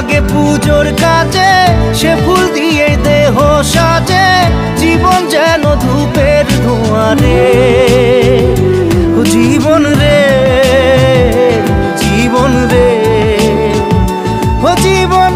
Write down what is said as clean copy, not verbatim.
লাগে পুজোর কাজে, সে ফুল দিয়ে দেহ সাজে, জীবন যেন ধূপের ধোঁয়ারে। ও জীবন রে, জীবন রে, ও জীবন